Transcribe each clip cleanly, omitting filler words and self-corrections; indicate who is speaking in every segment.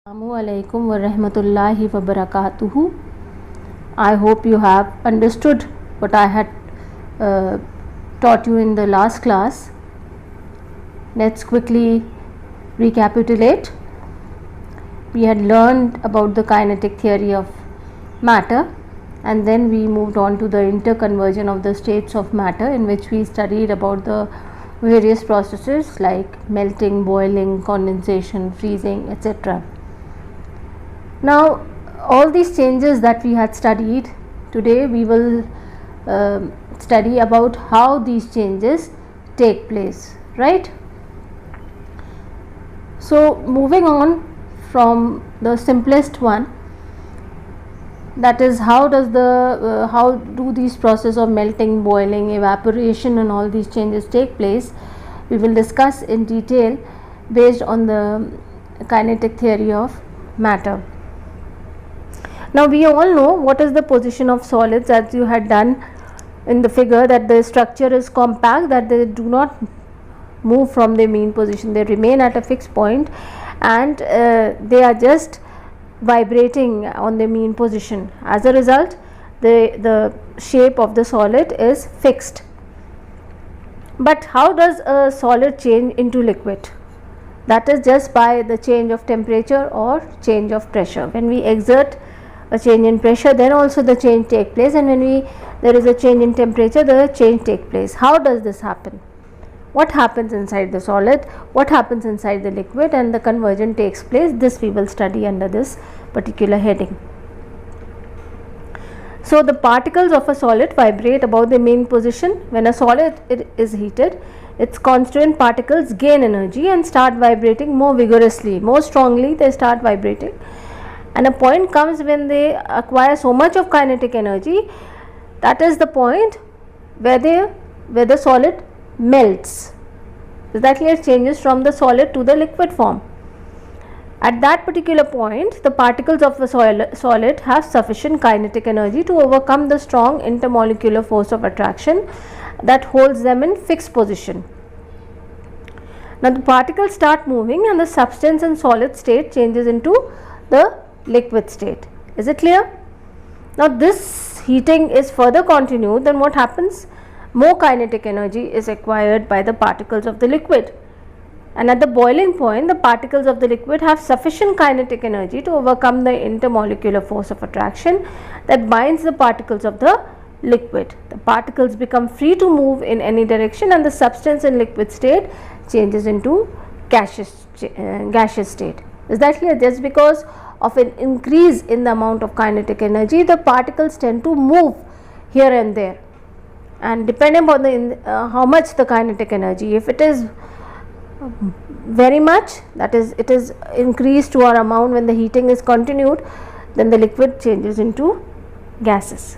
Speaker 1: Assalamualaikum warahmatullahi wabarakatuh. I hope you have understood what I had taught you in the last class. Let's quickly recapitulate. We had learned about the kinetic theory of matter, and then we moved on to the interconversion of the states of matter, in which we studied about the various processes like melting, boiling, condensation, freezing, etc. Now, all these changes that we had studied, today we will study about how these changes take place, right? So, moving on from the simplest one, that is how do these processes of melting, boiling, evaporation and all these changes take place, we will discuss in detail based on the kinetic theory of matter. Now, we all know what is the position of solids, as you had done in the figure, that the structure is compact, that they do not move from their mean position, they remain at a fixed point, and they are just vibrating on their mean position. As a result, the shape of the solid is fixed. But how does a solid change into liquid? That is just by the change of temperature or change of pressure. When we exert a change in pressure, then also the change take place, and when there is a change in temperature, the change take place. How does this happen? What happens inside the solid, what happens inside the liquid, and the conversion takes place? This we will study under this particular heading. So, the particles of a solid vibrate above the mean position. When a solid is heated, its constituent particles gain energy and start vibrating more vigorously, more strongly they start vibrating, and a point comes when they acquire so much of kinetic energy, that is the point where the solid melts. Is that clear? It changes from the solid to the liquid form. At that particular point, the particles of a solid have sufficient kinetic energy to overcome the strong intermolecular force of attraction that holds them in fixed position. Now, the particles start moving and the substance in solid state changes into the liquid state. Is it clear? Now, this heating is further continued, then what happens? More kinetic energy is acquired by the particles of the liquid, and at the boiling point, the particles of the liquid have sufficient kinetic energy to overcome the intermolecular force of attraction that binds the particles of the liquid. The particles become free to move in any direction, and the substance in liquid state changes into gaseous state. Is that clear? Just because of an increase in the amount of kinetic energy, the particles tend to move here and there, and depending on the how much the kinetic energy, if it is very much, that is it is increased to our amount when the heating is continued, then the liquid changes into gases.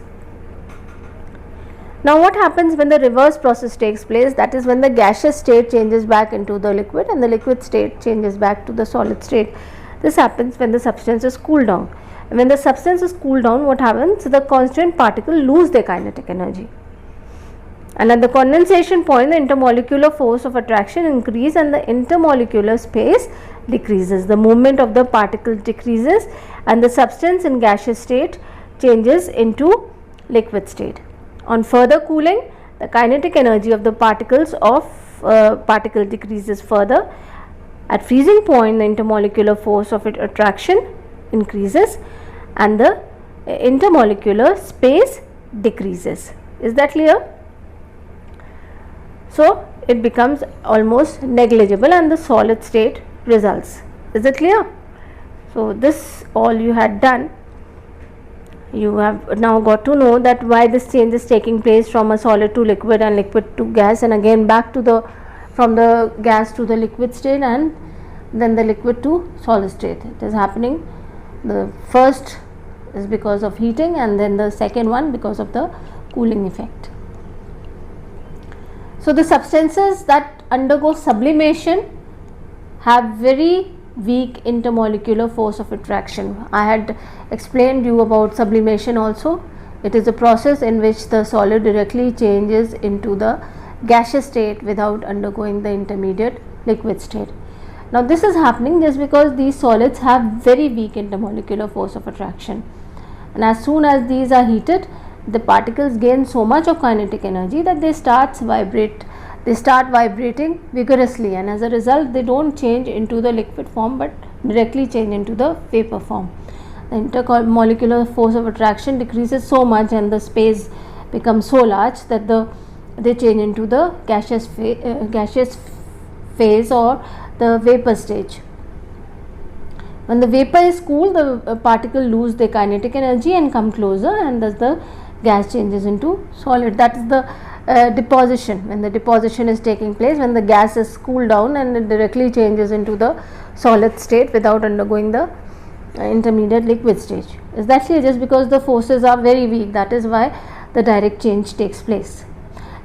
Speaker 1: Now, what happens when the reverse process takes place? That is when the gaseous state changes back into the liquid and the liquid state changes back to the solid state. This happens when the substance is cooled down. And when the substance is cooled down, what happens? The constituent particles lose their kinetic energy. And at the condensation point, the intermolecular force of attraction increases and the intermolecular space decreases. The movement of the particles decreases and the substance in gaseous state changes into liquid state. On further cooling, the kinetic energy of the particles decreases further. At freezing point, the intermolecular force of attraction increases and the intermolecular space decreases. Is that clear? So, it becomes almost negligible and the solid state results. Is it clear? So, this all you had done. You have now got to know that why this change is taking place from a solid to liquid and liquid to gas, and again back to from the gas to the liquid state, and then the liquid to solid state. It is happening. The first is because of heating, and then the second one because of the cooling effect. So, the substances that undergo sublimation have very weak intermolecular force of attraction. I had explained you about sublimation also. It is a process in which the solid directly changes into the gaseous state without undergoing the intermediate liquid state. Now this is happening just because these solids have very weak intermolecular force of attraction, and as soon as these are heated, the particles gain so much of kinetic energy that they start vibrating vigorously, and as a result they don't change into the liquid form but directly change into the vapor form. The intermolecular force of attraction decreases so much and the space becomes so large that they change into the gaseous phase or the vapor stage. When the vapor is cool, the particle lose their kinetic energy and come closer, and thus the gas changes into solid. That is the deposition. When the deposition is taking place, when the gas is cooled down and it directly changes into the solid state without undergoing the intermediate liquid stage. Is that clear? Just because the forces are very weak, that is why the direct change takes place.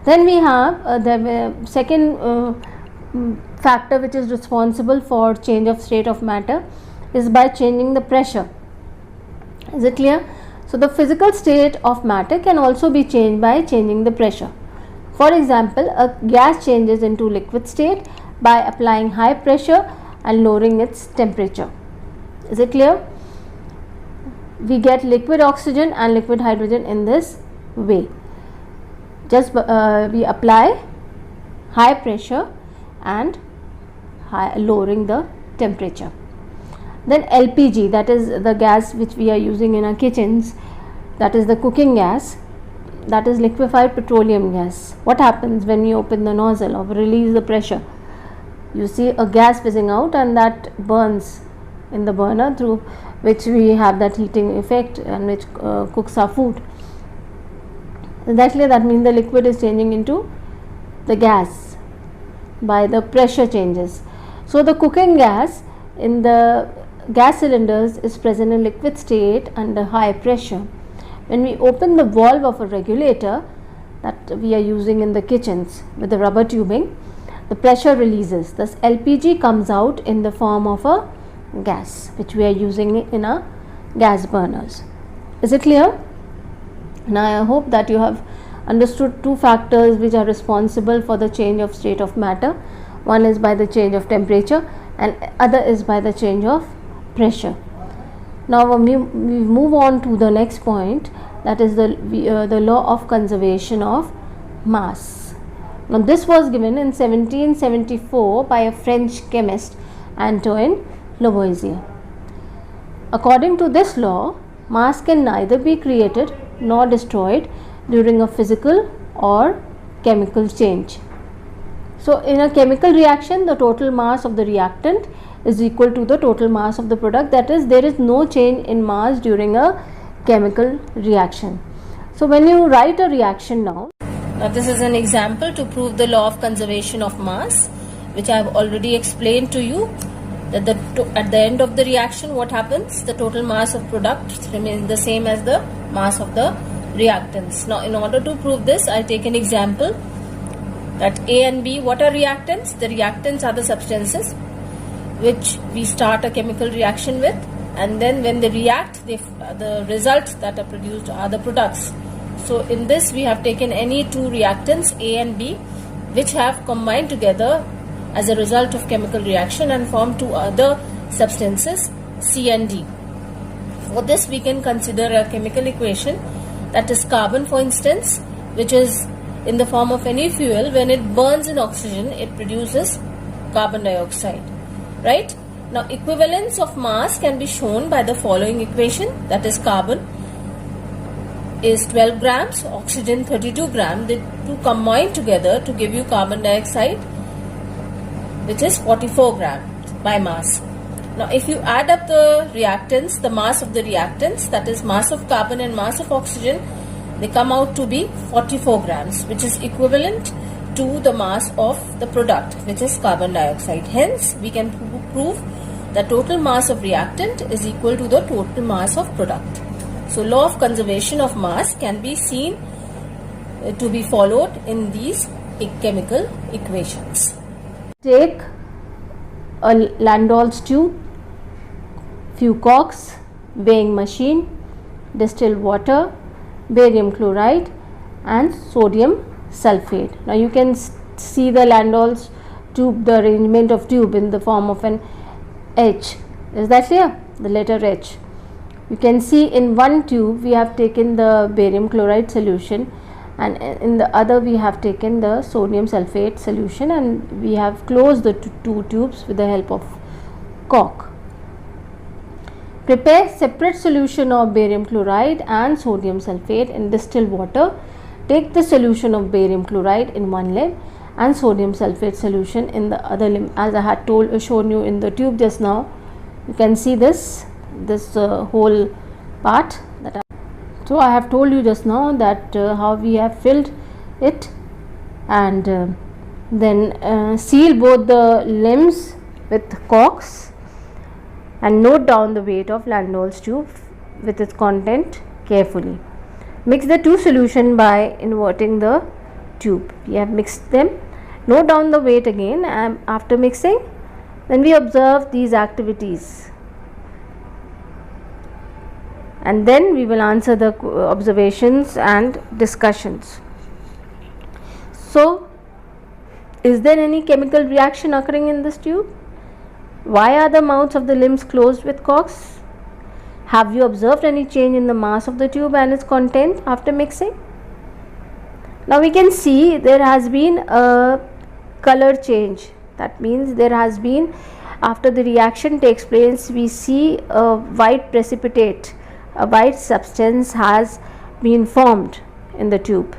Speaker 1: Then we have the second factor which is responsible for change of state of matter is by changing the pressure. Is it clear? So the physical state of matter can also be changed by changing the pressure. For example, a gas changes into liquid state by applying high pressure and lowering its temperature. Is it clear? We get liquid oxygen and liquid hydrogen in this way. Just we apply high pressure and lowering the temperature. Then LPG, that is the gas which we are using in our kitchens, that is the cooking gas, that is liquefied petroleum gas. What happens when you open the nozzle or release the pressure? You see a gas fizzing out, and that burns in the burner, through which we have that heating effect and which cooks our food. Exactly, that means the liquid is changing into the gas by the pressure changes. So the cooking gas in the gas cylinders is present in liquid state under high pressure. When we open the valve of a regulator that we are using in the kitchens with the rubber tubing, the pressure releases. Thus LPG comes out in the form of a gas which we are using in our gas burners. Is it clear? Now I hope that you have understood two factors which are responsible for the change of state of matter. One is by the change of temperature and other is by the change of pressure. Now we move on to the next point, that is the law of conservation of mass. Now this was given in 1774 by a French chemist, Antoine Lavoisier. According to this law, mass can neither be created nor destroyed during a physical or chemical change. So in a chemical reaction, the total mass of the reactant is equal to the total mass of the product, that is, there is no change in mass during a chemical reaction. So when you write a reaction now this is an example to prove the law of conservation of mass, which I have already explained to you, that at the end of the reaction what happens? The total mass of product remains the same as the mass of the reactants. Now in order to prove this, I take an example that A and B, what are reactants? The reactants are the substances which we start a chemical reaction with, and then when they react, the results that are produced are the products. So in this we have taken any two reactants A and B which have combined together as a result of chemical reaction and form two other substances C and D. For this we can consider a chemical equation, that is carbon for instance, which is in the form of any fuel. When it burns in oxygen, it produces carbon dioxide, right? Now equivalence of mass can be shown by the following equation, that is carbon is 12 grams, oxygen 32 grams. The two combine together to give you carbon dioxide, which is 44 grams by mass. Now if you add up the reactants, the mass of the reactants, that is mass of carbon and mass of oxygen, they come out to be 44 grams, which is equivalent to the mass of the product, which is carbon dioxide. Hence we can prove the total mass of reactant is equal to the total mass of product. So law of conservation of mass can be seen to be followed in these chemical equations. Take a Landau's tube, few corks, weighing machine, distilled water, barium chloride and sodium sulfate. Now you can see the Landau's tube, the arrangement of tube in the form of an H. Is that clear? The letter H. You can see in one tube we have taken the barium chloride solution, and in the other we have taken the sodium sulfate solution, and we have closed the two tubes with the help of cork. Prepare separate solution of barium chloride and sodium sulfate in distilled water. Take the solution of barium chloride in one limb and sodium sulfate solution in the other limb, as I had shown you in the tube just now. You can see this whole part that so I have told you just now that how we have filled it, and then seal both the limbs with corks, and note down the weight of Landau's tube with its content carefully. Mix the two solution by inverting the tube. We have mixed them. Note down the weight again, and after mixing, then we observe these activities, and then we will answer the observations and discussions. So, is there any chemical reaction occurring in this tube? Why are the mouths of the limbs closed with corks? Have you observed any change in the mass of the tube and its content after mixing? Now we can see there has been a color change. That means there has been, after the reaction takes place, we see a white precipitate, a white substance has been formed in the tube.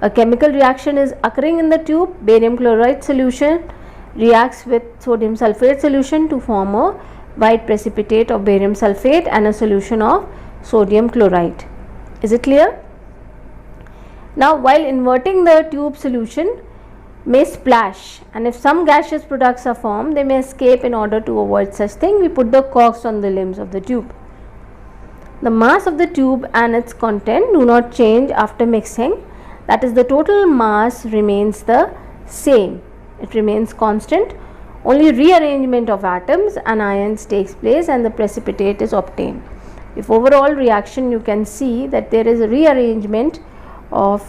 Speaker 1: A chemical reaction is occurring in the tube. Barium chloride solution reacts with sodium sulfate solution to form a white precipitate of barium sulfate and a solution of sodium chloride. Is it clear? Now, while inverting, the tube solution may splash, and if some gaseous products are formed, they may escape. In order to avoid such thing, we put the corks on the limbs of the tube. The mass of the tube and its content do not change after mixing, that is, the total mass remains the same, it remains constant. Only rearrangement of atoms and ions takes place and the precipitate is obtained. If overall reaction, you can see that there is a rearrangement of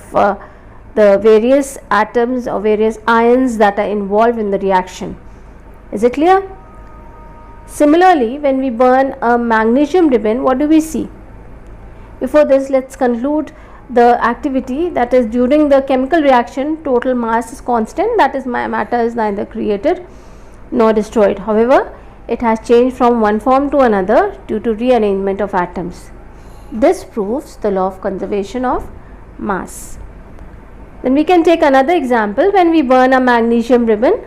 Speaker 1: the various atoms or various ions that are involved in the reaction. Is it clear? Similarly, when we burn a magnesium ribbon, what do we see? Before this, let's conclude the activity, that is, during the chemical reaction, total mass is constant, that is, matter is neither created nor destroyed. However, it has changed from one form to another due to rearrangement of atoms. This proves the law of conservation of mass. Then we can take another example. When we burn a magnesium ribbon,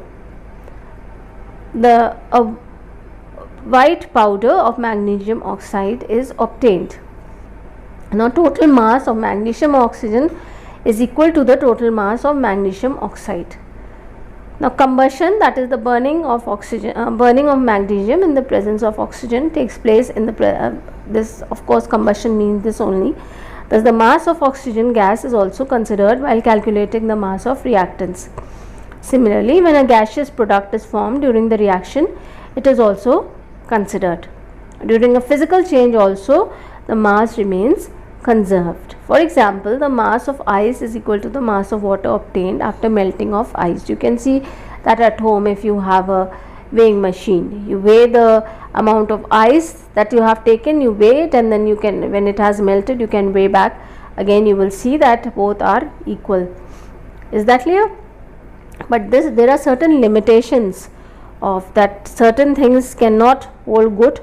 Speaker 1: the white powder of magnesium oxide is obtained. Now, total mass of magnesium oxygen is equal to the total mass of magnesium oxide. Now, combustion, that is the burning of oxygen, burning of magnesium in the presence of oxygen takes place in the this, of course, combustion means this only. Thus, the mass of oxygen gas is also considered while calculating the mass of reactants. Similarly, when a gaseous product is formed during the reaction, it is also considered. During a physical change also, the mass remains conserved. For example, the mass of ice is equal to the mass of water obtained after melting of ice. You can see that at home, if you have a weighing machine, you weigh the amount of ice that you have taken, you weigh it, and then you can, when it has melted, you can weigh back again. You will see that both are equal. Is that clear? But there are certain limitations of that. Certain things cannot hold good.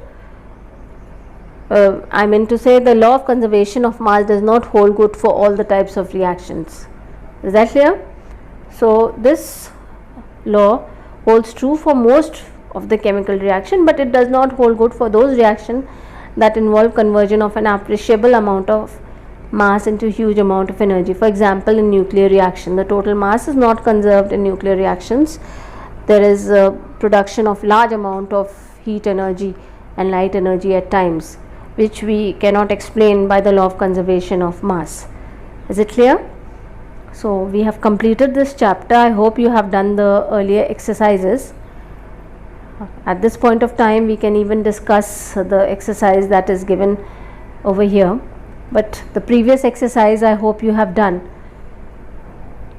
Speaker 1: I mean to say, the law of conservation of mass does not hold good for all the types of reactions. Is that clear? So, this law holds true for most of the chemical reaction, but it does not hold good for those reactions that involve conversion of an appreciable amount of mass into huge amount of energy. For example, in nuclear reaction, the total mass is not conserved in nuclear reactions. There is a production of large amount of heat energy and light energy at times, which we cannot explain by the law of conservation of mass. Is it clear? So, we have completed this chapter. I hope you have done the earlier exercises. At this point of time, we can even discuss the exercise that is given over here, but the previous exercise I hope you have done.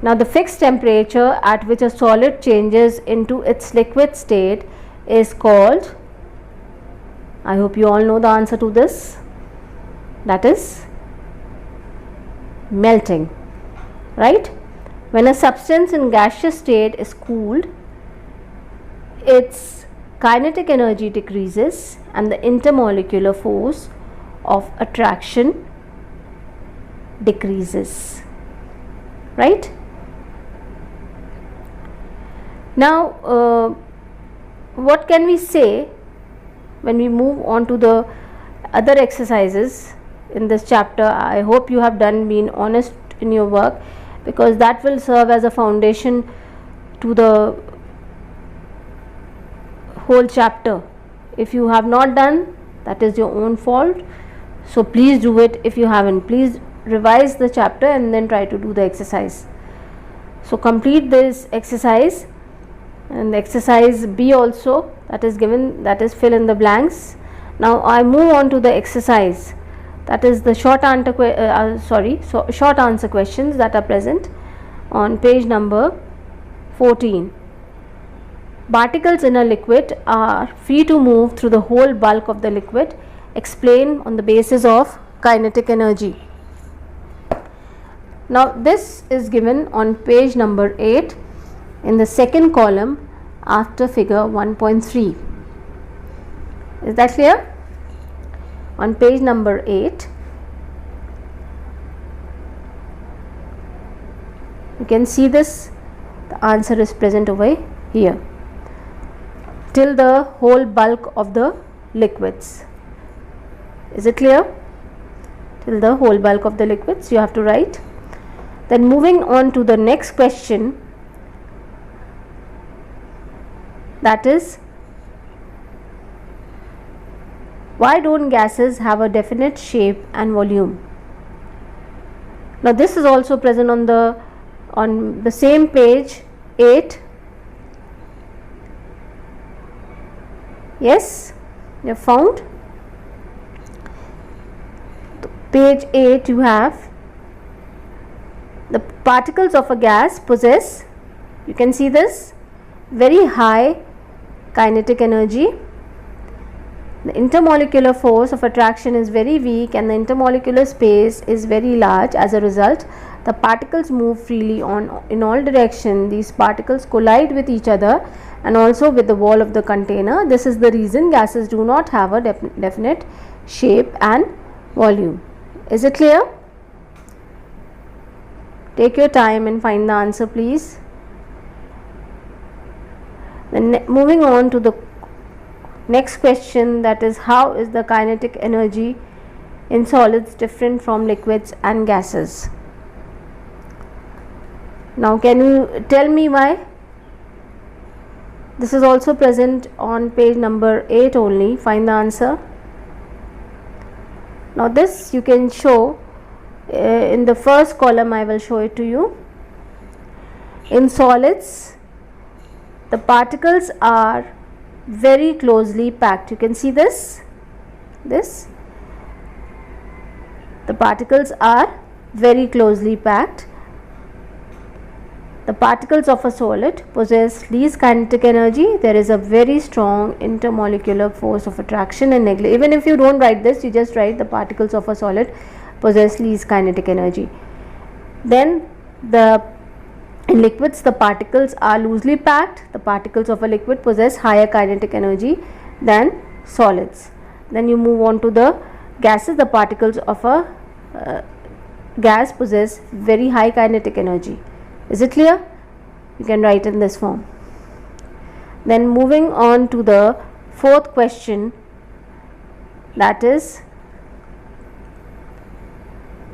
Speaker 1: Now the fixed temperature at which a solid changes into its liquid state is called, I hope you all know the answer to this, that is melting, right? When a substance in gaseous state is cooled, its kinetic energy decreases and the intermolecular force of attraction decreases, right? Now what can we say when we move on to the other exercises in this chapter? I hope you have been honest in your work, because that will serve as a foundation to the whole chapter. If you have not done, that is your own fault, so please do it. If you haven't, please revise the chapter and then try to do the exercise. So complete this exercise, and exercise B also, that is given, that is fill in the blanks. Now I move on to the exercise, that is the short answer questions that are present on page number 14. Particles in a liquid are free to move through the whole bulk of the liquid. Explain on the basis of kinetic energy. Now this is given on page number 8 in the second column after figure 1.3. Is that clear? On page number 8 you can see this, the answer is present over here, till the whole bulk of the liquids. Is it clear? Till the whole bulk of the liquids you have to write. Then moving on to the next question, that is, why don't gases have a definite shape and volume? Now this is also present on the same page 8. Yes, you have found page 8. You have the particles of a gas possess, you can see this, very high kinetic energy. The intermolecular force of attraction is very weak and the intermolecular space is very large. As a result, the particles move freely in all directions. These particles collide with each other and also with the wall of the container. This is the reason gases do not have a definite shape and volume. Is it clear? Take your time and find the answer, please. Then moving on to the next question, that is, how is the kinetic energy in solids different from liquids and gases? Now can you tell me why? This is also present on page number 8 only. Find the answer. Now this you can show in the first column. I will show it to you. In solids, the particles are very closely packed. You can see this. The particles are very closely packed. The particles of a solid possess least kinetic energy. There is a very strong intermolecular force of attraction and neglect. Even if you don't write this, you just write the particles of a solid possess least kinetic energy. Then in liquids, the particles are loosely packed. The particles of a liquid possess higher kinetic energy than solids. Then you move on to the gases. The particles of a gas possess very high kinetic energy. Is it clear? You can write in this form. Then moving on to the fourth question, that is,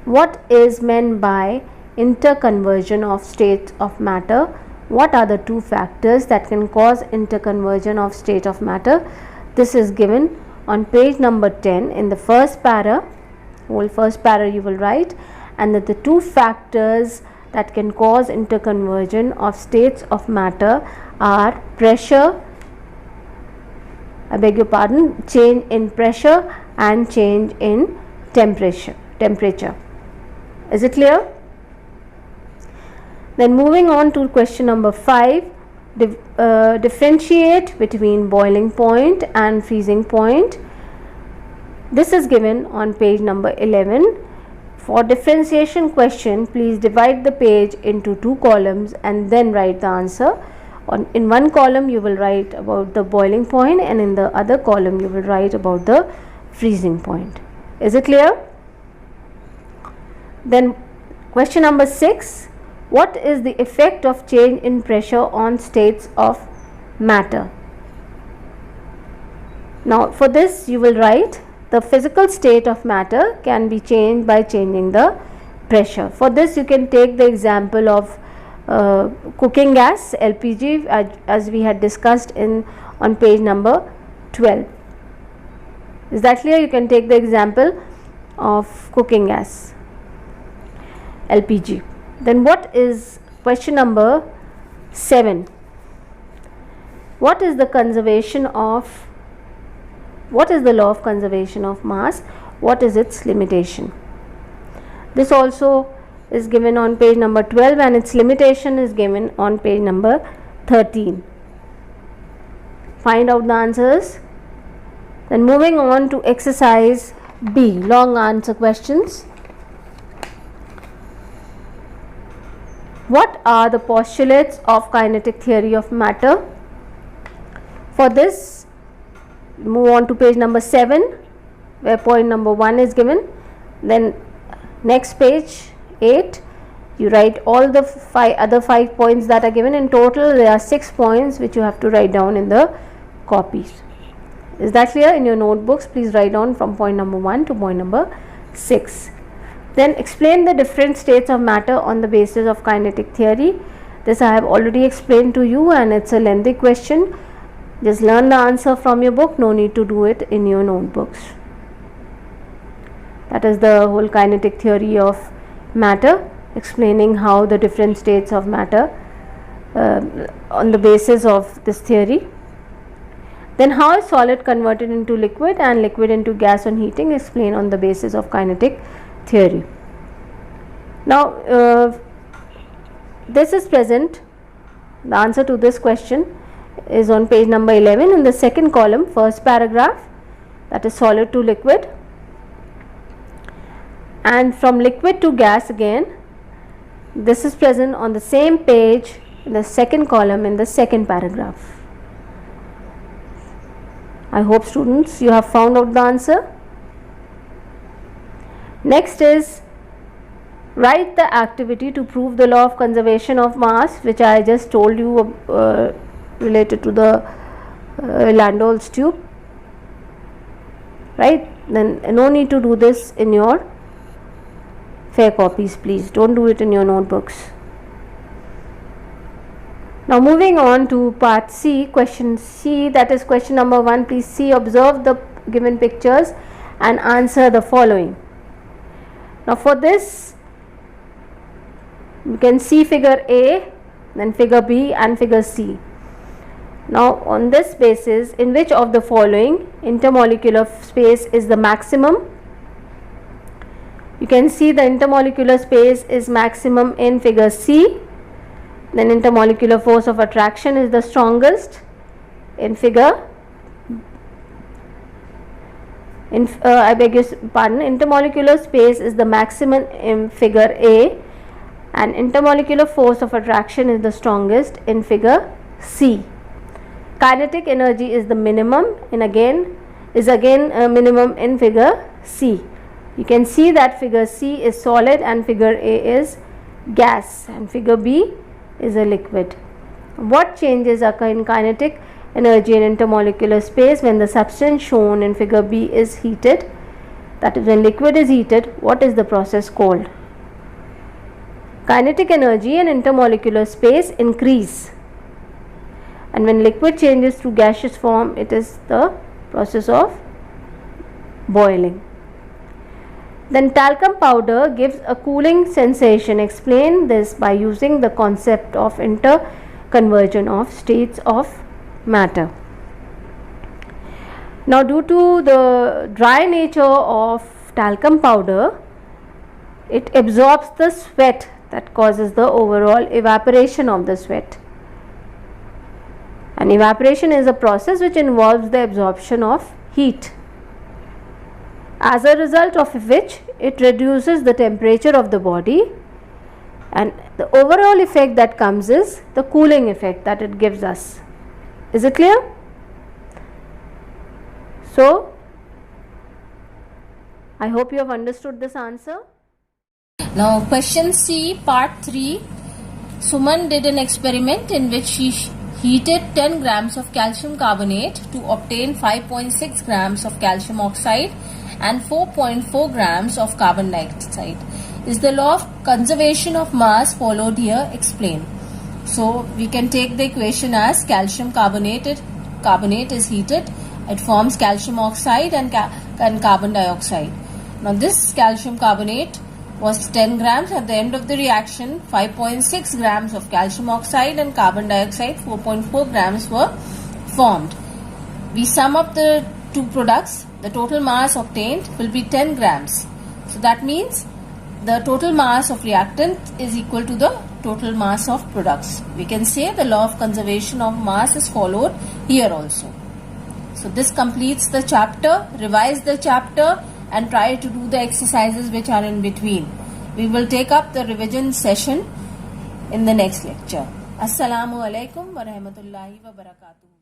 Speaker 1: what is meant by interconversion of states of matter? What are the two factors that can cause interconversion of state of matter? This is given on page number 10 in the first para. Whole first para you will write, and that the two factors that can cause interconversion of states of matter are pressure, I beg your pardon, change in pressure and change in temperature. Is it clear? Then moving on to question number 5, differentiate between boiling point and freezing point. This is given on page number 11. For differentiation question, please divide the page into 2 columns and then write the answer. In one column you will write about the boiling point, and in the other column you will write about the freezing point. Is it clear? Then question number 6, what is the effect of change in pressure on states of matter? Now for this you will write the physical state of matter can be changed by changing the pressure. For this you can take the example of cooking gas, LPG, as we had discussed on page number 12. Is that clear? You can take the example of cooking gas, LPG. Then what is question number 7? What is the law of conservation of mass? What is its limitation? This also is given on page number 12 and its limitation is given on page number 13. Find out the answers. Then moving on to exercise B, long answer questions. What are the postulates of kinetic theory of matter? For this, move on to page number 7 where point number 1 is given. Then next page 8, you write all the other 5 points that are given. In total there are 6 points which you have to write down in the copies. Is that clear? In your notebooks please write down from point number 1 to point number 6. Then explain the different states of matter on the basis of kinetic theory. This I have already explained to you and it's a lengthy question. Just learn the answer from your book, no need to do it in your notebooks. That is the whole kinetic theory of matter, explaining how the different states of matter on the basis of this theory. Then how is solid converted into liquid and liquid into gas on heating, explain on the basis of kinetic theory. Now this is present, the answer to this question is on page number 11 in the second column, first paragraph, that is solid to liquid, and from liquid to gas again. This is present on the same page in the second column in the second paragraph. I hope students you have found out the answer. Next is write the activity to prove the law of conservation of mass, which I just told you related to the Landau's tube, right? Then no need to do this in your fair copies, please don't do it in your notebooks. Now moving on to part C, question C, that is question number 1. Please see, observe the given pictures and answer the following. Now for this you can see figure A, then figure B and figure C. Now on this basis, in which of the following intermolecular space is the maximum? You can see the intermolecular space is maximum in figure C. Then intermolecular force of attraction is the strongest in figure I beg your pardon, intermolecular space is the maximum in figure A and intermolecular force of attraction is the strongest in figure C. Kinetic energy is the minimum minimum in figure C. You can see that figure C is solid and figure A is gas and figure B is a liquid. What changes occur in kinetic energy in intermolecular space when the substance shown in figure B is heated? That is, when liquid is heated, what is the process called? Kinetic energy in intermolecular space increase, and when liquid changes to gaseous form, it is the process of boiling. Then talcum powder gives a cooling sensation. Explain this by using the concept of interconversion of states of matter. Now due to the dry nature of talcum powder, it absorbs the sweat that causes the overall evaporation of the sweat. And evaporation is a process which involves the absorption of heat, as a result of which it reduces the temperature of the body, and the overall effect that comes is the cooling effect that it gives us. Is it clear? So, I hope you have understood this answer.
Speaker 2: Now question C, part 3. Suman did an experiment in which she heated 10 grams of calcium carbonate to obtain 5.6 grams of calcium oxide and 4.4 grams of carbon dioxide. Is the law of conservation of mass followed here? Explain. So we can take the equation as calcium carbonate is heated, it forms calcium oxide and carbon dioxide. Now this calcium carbonate was 10 grams. At the end of the reaction, 5.6 grams of calcium oxide and carbon dioxide 4.4 grams were formed. We sum up the two products, the total mass obtained will be 10 grams. So that means the total mass of reactant is equal to the total mass of products. We can say the law of conservation of mass is followed here also. So this completes the chapter. Revise the chapter and try to do the exercises which are in between. We will take up the revision session in the next lecture. Assalamu alaikum wa rahmatullahi wa barakatuh.